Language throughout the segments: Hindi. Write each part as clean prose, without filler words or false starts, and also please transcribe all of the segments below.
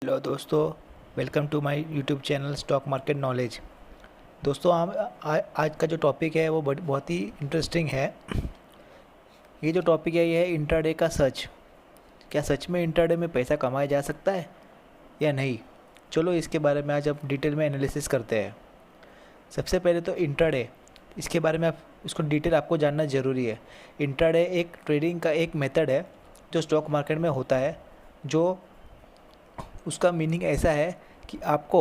हेलो दोस्तों, welcome to my YouTube channel stock market knowledge. दोस्तों आज का जो टॉपिक है वो बहुत ही इंटरेस्टिंग है। ये जो टॉपिक है ये है इंट्राडे का सच। क्या सच में इंट्राडे में पैसा कमाया जा सकता है या नहीं? चलो इसके बारे में आज अब डिटेल में एनालिसिस करते हैं। सबसे पहले तो इंट्राडे, इसके बारे में आप इसको डिटेल आपको जानना ज़रूरी है। इंट्राडे एक ट्रेडिंग का एक मेथड है जो स्टॉक मार्केट में होता है। जो उसका मीनिंग ऐसा है कि आपको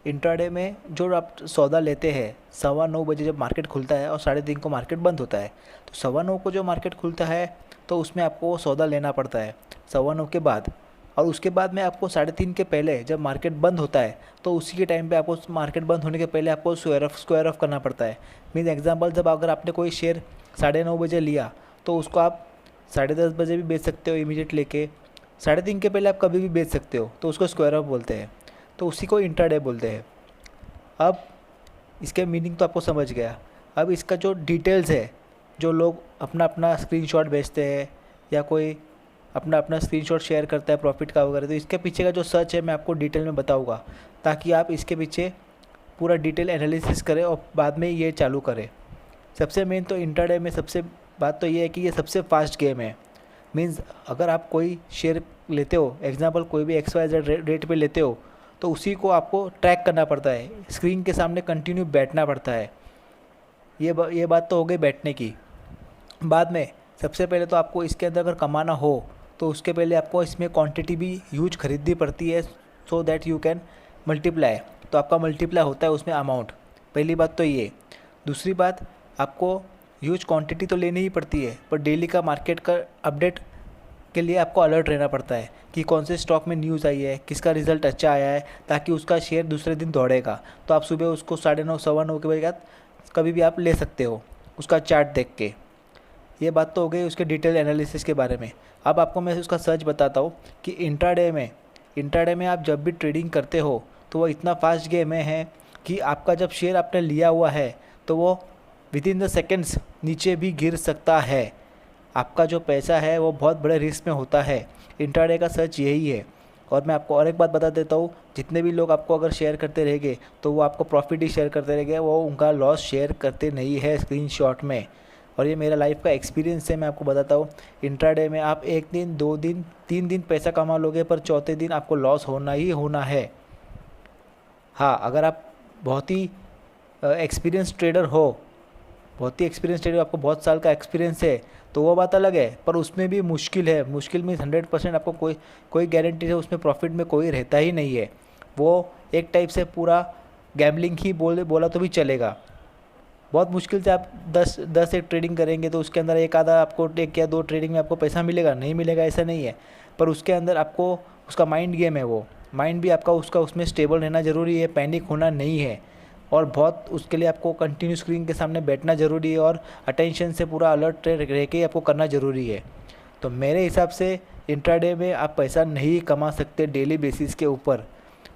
इंट्राडे में जो आप सौदा लेते हैं 9:15 बजे जब मार्केट खुलता है और 3:30 को मार्केट बंद होता है, तो 9:15 को जो मार्केट खुलता है तो उसमें आपको वो सौदा लेना पड़ता है 9:15 के बाद। और उसके बाद में आपको 3:30 के पहले जब मार्केट बंद होता है तो उसी के टाइम पे आपको मार्केट बंद होने के पहले आपको स्क्वायर ऑफ करना पड़ता है। मीन एग्जांपल, जब अगर आपने कोई शेयर 9:30 बजे लिया तो उसको आप 10:30 बजे भी बेच सकते हो इमीडिएट लेके। 3:30 के पहले आप कभी भी बेच सकते हो, तो उसको स्क्वायर ऑफ बोलते हैं। तो उसी को इंट्राडे बोलते हैं। अब इसके मीनिंग तो आपको समझ गया। अब इसका जो डिटेल्स है, जो लोग अपना अपना स्क्रीनशॉट भेजते हैं या कोई अपना अपना स्क्रीनशॉट शेयर करता है प्रॉफिट का वगैरह, तो इसके पीछे का जो सच है मैं आपको डिटेल में बताऊँगा, ताकि आप इसके पीछे पूरा डिटेल एनालिसिस करें और बाद में ये चालू करें। सबसे मेन तो इंट्राडे में सबसे बात तो ये है कि ये सबसे फास्ट गेम है। मीन्स अगर आप कोई शेयर लेते हो, एग्जांपल कोई भी XYZ रेट पे लेते हो, तो उसी को आपको ट्रैक करना पड़ता है, स्क्रीन के सामने कंटिन्यू बैठना पड़ता है। ये बात तो हो गई बैठने की। बाद में सबसे पहले तो आपको इसके अंदर अगर कमाना हो तो उसके पहले आपको इसमें क्वांटिटी भी ह्यूज खरीदनी पड़ती है, so that you can multiply. तो आपका मल्टीप्लाई होता है उसमें अमाउंट। पहली बात तो ये। दूसरी बात, आपको ह्यूज क्वांटिटी तो लेनी ही पड़ती है, पर डेली का मार्केट का अपडेट के लिए आपको अलर्ट रहना पड़ता है कि कौन से स्टॉक में न्यूज़ आई है, किसका रिजल्ट अच्छा आया है, ताकि उसका शेयर दूसरे दिन दौड़ेगा। तो आप सुबह उसको 9:30 9:15 के बाद कभी भी आप ले सकते हो उसका चार्ट देख के। ये बात तो हो गई उसके डिटेल एनालिसिस के बारे में। अब आपको मैं उसका सच बताता हूँ कि इंट्राडे में आप जब भी ट्रेडिंग करते हो तो वो इतना फास्ट गेम में है कि आपका जब शेयर आपने लिया हुआ है तो वो विद इन द सेकेंड्स नीचे भी गिर सकता है। आपका जो पैसा है वो बहुत बड़े रिस्क में होता है। इंट्राडे का सच यही है। और मैं आपको और एक बात बता देता हूँ, जितने भी लोग आपको अगर शेयर करते रहेंगे तो वो आपको प्रॉफिट ही शेयर करते रहेंगे, वो उनका लॉस शेयर करते नहीं है स्क्रीनशॉट में। और ये मेरा लाइफ का एक्सपीरियंस है, मैं आपको बताता हूँ। इंट्राडे में आप 1 दिन 2 दिन 3 दिन पैसा कमा लोगे, पर चौथे दिन आपको लॉस होना ही होना है। हाँ, अगर आप बहुत ही एक्सपीरियंस ट्रेडर हो, आपको बहुत साल का एक्सपीरियंस है, तो वो बात अलग है। पर उसमें भी मुश्किल है। मुश्किल में 100% आपको कोई गारंटी है उसमें प्रॉफिट में कोई रहता ही नहीं है। वो एक टाइप से पूरा गैम्बलिंग ही बोला तो भी चलेगा। बहुत मुश्किल से आप 10 एक ट्रेडिंग करेंगे तो उसके अंदर एक आधा आपको, एक या दो ट्रेडिंग में आपको पैसा मिलेगा, नहीं मिलेगा ऐसा नहीं है। पर उसके अंदर आपको उसका माइंड गेम है। वो माइंड भी आपका उसमें स्टेबल रहना ज़रूरी है, पैनिक होना नहीं है। और बहुत उसके लिए आपको कंटिन्यू स्क्रीन के सामने बैठना ज़रूरी है और अटेंशन से पूरा अलर्ट रह के आपको करना ज़रूरी है। तो मेरे हिसाब से इंट्राडे में आप पैसा नहीं कमा सकते डेली बेसिस के ऊपर,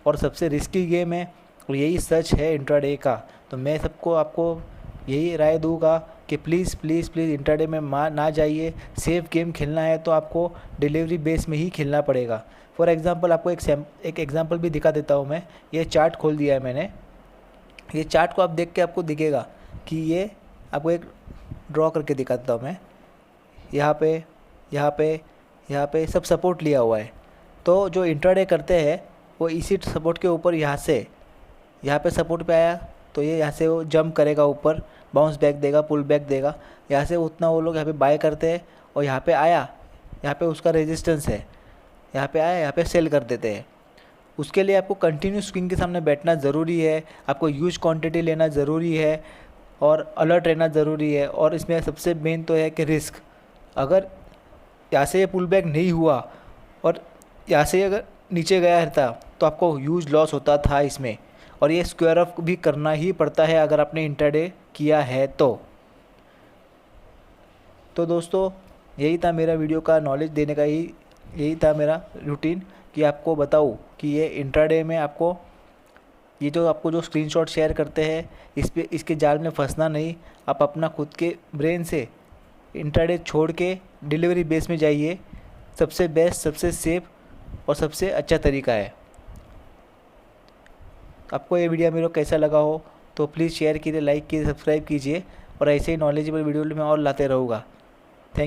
और सबसे रिस्की गेम है, और यही सच है इंट्राडे का। तो मैं सबको आपको यही राय दूंगा कि प्लीज़ प्लीज़ प्लीज़ इंट्राडे में ना जाइए। सेफ गेम खेलना है तो आपको डिलीवरी बेस में ही खेलना पड़ेगा। फॉर एग्ज़ाम्पल आपको एक एग्ज़ाम्पल भी दिखा देता हूँ मैं। ये चार्ट खोल दिया है मैंने। ये चार्ट को आप देख के आपको दिखेगा कि ये आपको एक ड्रॉ करके दिखा देता हूँ मैं। यहाँ पे यहाँ पे यहाँ पे सब सपोर्ट लिया हुआ है। तो जो इंट्राडे करते हैं वो इसी सपोर्ट के ऊपर यहाँ पे सपोर्ट पे आया तो ये यहाँ से वो जंप करेगा ऊपर, बाउंस बैक देगा, पुल बैक देगा। यहाँ से उतना वो लोग यहाँ पे बाय करते हैं, और यहाँ पे आया, यहाँ पे उसका रेजिस्टेंस है, यहाँ पे आया, यहाँ पे सेल कर देते हैं। उसके लिए आपको कंटिन्यू स्क्रीन के सामने बैठना ज़रूरी है, आपको ह्यूज क्वांटिटी लेना ज़रूरी है, और अलर्ट रहना ज़रूरी है। और इसमें सबसे मेन तो है कि रिस्क, अगर यहाँ से ये पुल बैक नहीं हुआ और यहाँ से अगर नीचे गया रहता तो आपको ह्यूज लॉस होता था इसमें। और ये स्क्वायर ऑफ भी करना ही पड़ता है अगर आपने इंट्राडे किया है तो दोस्तों, यही था मेरा वीडियो का नॉलेज देने का, यही था मेरा रूटीन कि आपको बताऊँ कि ये इंट्राडे में आपको जो स्क्रीनशॉट शेयर करते हैं इसके जाल में फंसना नहीं। आप अपना खुद के ब्रेन से इंट्राडे छोड़ के डिलीवरी बेस में जाइए। सबसे बेस्ट, सबसे सेफ और सबसे अच्छा तरीका है। आपको ये वीडियो मेरे को कैसा लगा हो तो प्लीज़ शेयर कीजिए, लाइक कीजिए, सब्सक्राइब कीजिए और ऐसे ही नॉलेजेबल वीडियो मैं और लाते रहूँगा।